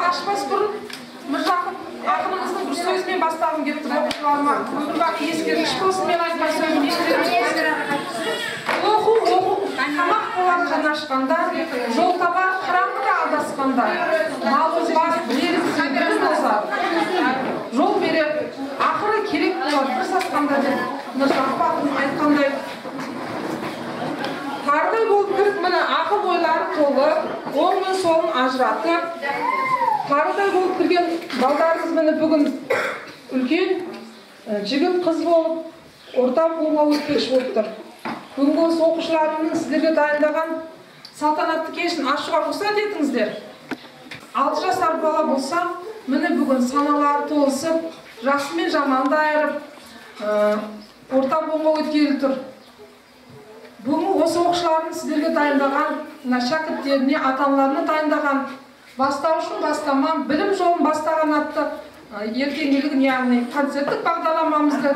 ашпас бұрын Міржақып ақынымыздың бір сөзімен бастағым келіп тұр оқушыларыма. Бір ескерткіш болсын, мен айтқан сөзім ескерткіш. Оқу, тамақ болар жаны ашқанда, жол табар қараңғыда адасқанда. Малымыз бар, білеріміз болса, жол берер, ақыры керек болады бір сасқанда деп Міржақып ақын айтқандай. Тардай болып кіріп міне ақыл ойлары толы, оң мен солын ажыратып, тарыдай болып кірген балдарымыз міне бүгін үлкен жігіт қыз болып, орта буынға өтпекші болып тұр. Бүгінгі осы оқушыларымның сіздерге дайындаған салтанатты кешін ашуға рұқсат етіңіздер. 6 жасар бала болса, міне бүгін саналары толысып, жақсы мен жаманды айырып, орта буынға өткелі тұр. Бүгін осы оқушылардың сіздерге дайындаған, шәкірттеріне, ата-аналарына дайындаған бастаушын бастамам, білім жолын бастаған атты ертеңгілігін, яғни концерттік бағдарламамызды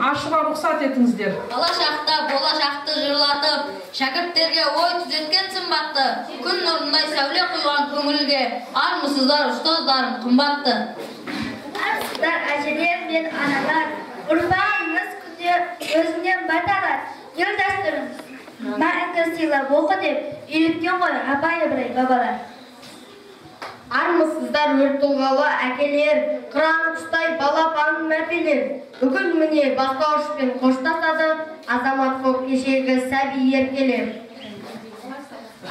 ашуға рұқсат етіңіздер. Болашақта болашақты жырлатып, шәкірттерге ой түзеткен сымбатты, күн нұрындай сәуле құйған көңілге, армысыздар ұстаздарым қымбатты. Армысыздар әжелер мен аналар, ұрпағыңыз күнде өзіңнен баталар. Ел дәстүрін мәңгі сыйлап оқы деп үйреткен ғой Абай Ибрай бабалар. Армысыздар өр тұлғалы әкелер, қыран құстай балапанын мәпелер. Бүгін міне бастауышпен қоштасады, азамат болып кешегі сәби еркелер.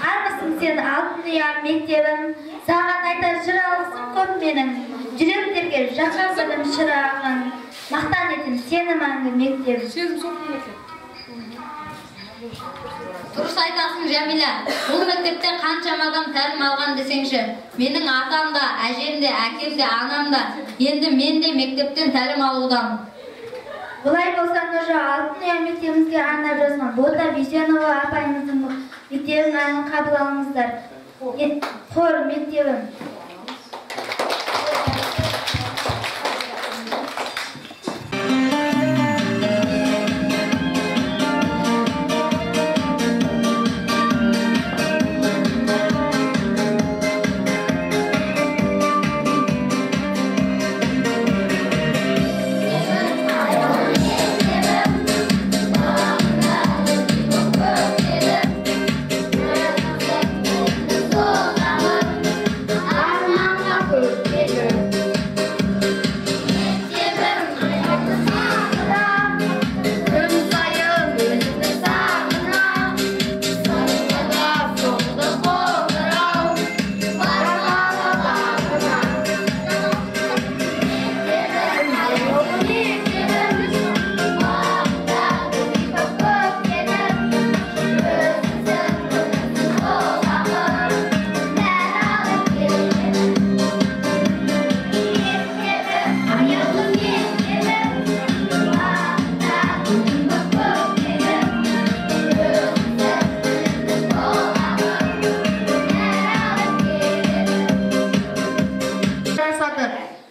Армысың сен алтын ұя мектебім, саған айтар жыр алғысым көп менің. Жүректерге жаққан білім шырағын, мақтан етім сені мәңгі мектебім. Дұрыс айтасың Жәмила, бұл мектепте қаншама адам тәлім алған десеңші. Менің атам да, әжем де, әкем де, анам да, енді мен де мектептен тәлім алудамын. Бұлай болса Нұржа алтын ұя мектебімізге арнап жазған Бота Бейсенова апайымыздың мектебін әнін қабыл алыңыздар. Қор мектебім.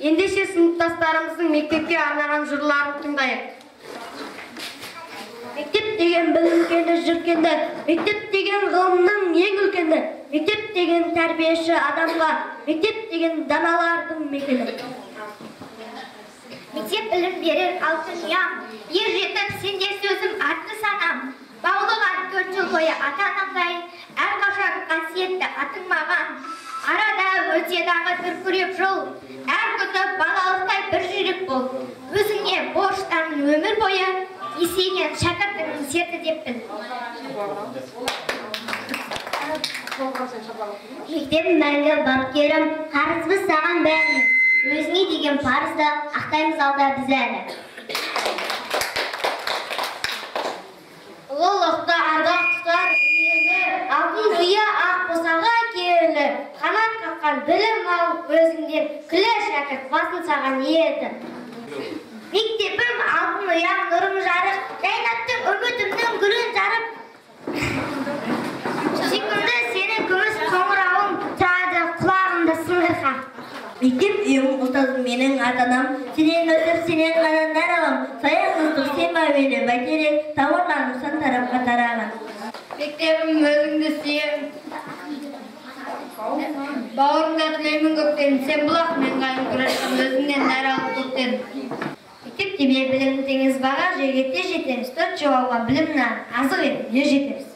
Ендеше сыныптастарымыздың мектепке арнаған жырларын тыңдайық. Мектеп деген білім үлкені жүркенді, мектеп деген ғылымның ең үлкені, мектеп деген тәрбиеші адамға, мектеп деген даналардың мекені. Мектеп білім берер алтын ұям, ер жетіп сенде сөзім атты санам. Баулыған 4 жыл бойы ата-анамдай, әрқашан қасиетті атың маған. Арада өте дағы дүркіреп жол, әр күні балалықтай бір жүрек бол. Өзіңе борыштамын өмір бойы, есейген шәкіртіңнің серті деппін. Мектебім мәңгі бапкерім, қарызбыз саған бәрін. Өзіңе деген парызды ақтаймыз алда біз әлі. Ұлылықты ардақ тұтар үнемі, алтын ұя ақ босаға келі. Қанат қаққан білім алып өзіңден, күлі шәкірт басын саған еді. Мектебім алтын ұям нұрым жарық, жайнаттың үмітімнің гүлін жарып. Сүйкімді сенің күміс қоңырауың тұрады құлағымда сыңғырға. Мектеп үйім ұстазым менің ата-анам, сенен өтіп сенен ғана наралам. Саяқ ұстық сен бәуелі бәйтерек, тауырланып сан тарапқа тараған. Мектебім өзіңді сүйем. Бауырыңда тілеймін көктен, сен бұлақ мен қайым күрәшім, өзіңнен нәр алып көктен. Мектепте білім теңіз баға, жергетте жетеміз, 4 жыл алған білімнен азық ет, не жетеміз.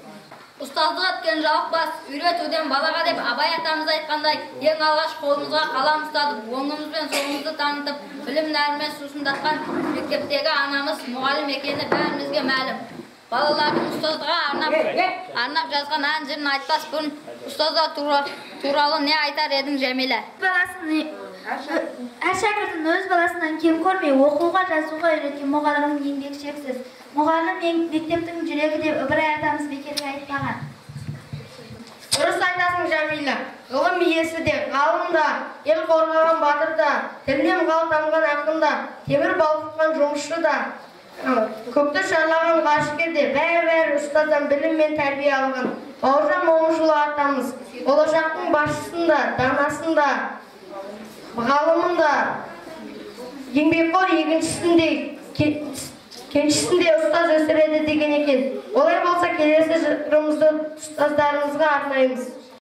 Ұстаздық еткен жалықпас, үйретуден балаға деп Абай атамыз айтқандай, ең алғаш қолымызға қалам ұстадық, оңымыз бен солымызды танытып, білім нәрімен сусындатқан мектептегі анамыз мұғалім екені бәрімізге мәлім. Балалардың ұстаздыға арнап жазған ән жырын айтпас бұрын ұстаздар туралы не айтар едің Жәмила? Әр шәкірттің өз баласынан кем көрмей, оқуға, жазуға үйреткен мұғалімнің еңбегі шексіз. Мұғалім мектептің жүрегі деп Ыбырай атамыз бекерге айтпаған. Дұрыс айтасың Жәмила. Ғылым иесі де, ғалым да, ел қорғаған батыр да, тілінен ғал тамған ақын да, темір балқытқан жұмысшы да, көпті шарлаған ғарышкер де, бәрі ұстаздан білім мен тәрбие алған. Бауыржан Момышұлы атамыз, болашақтың басшысын да, данасын да, ғалымын да, еңбекқор кеншісін де ұстаз өсіреді деген екен. Олай болса келесі жырымызды ұстаздарымызға арнаймыз.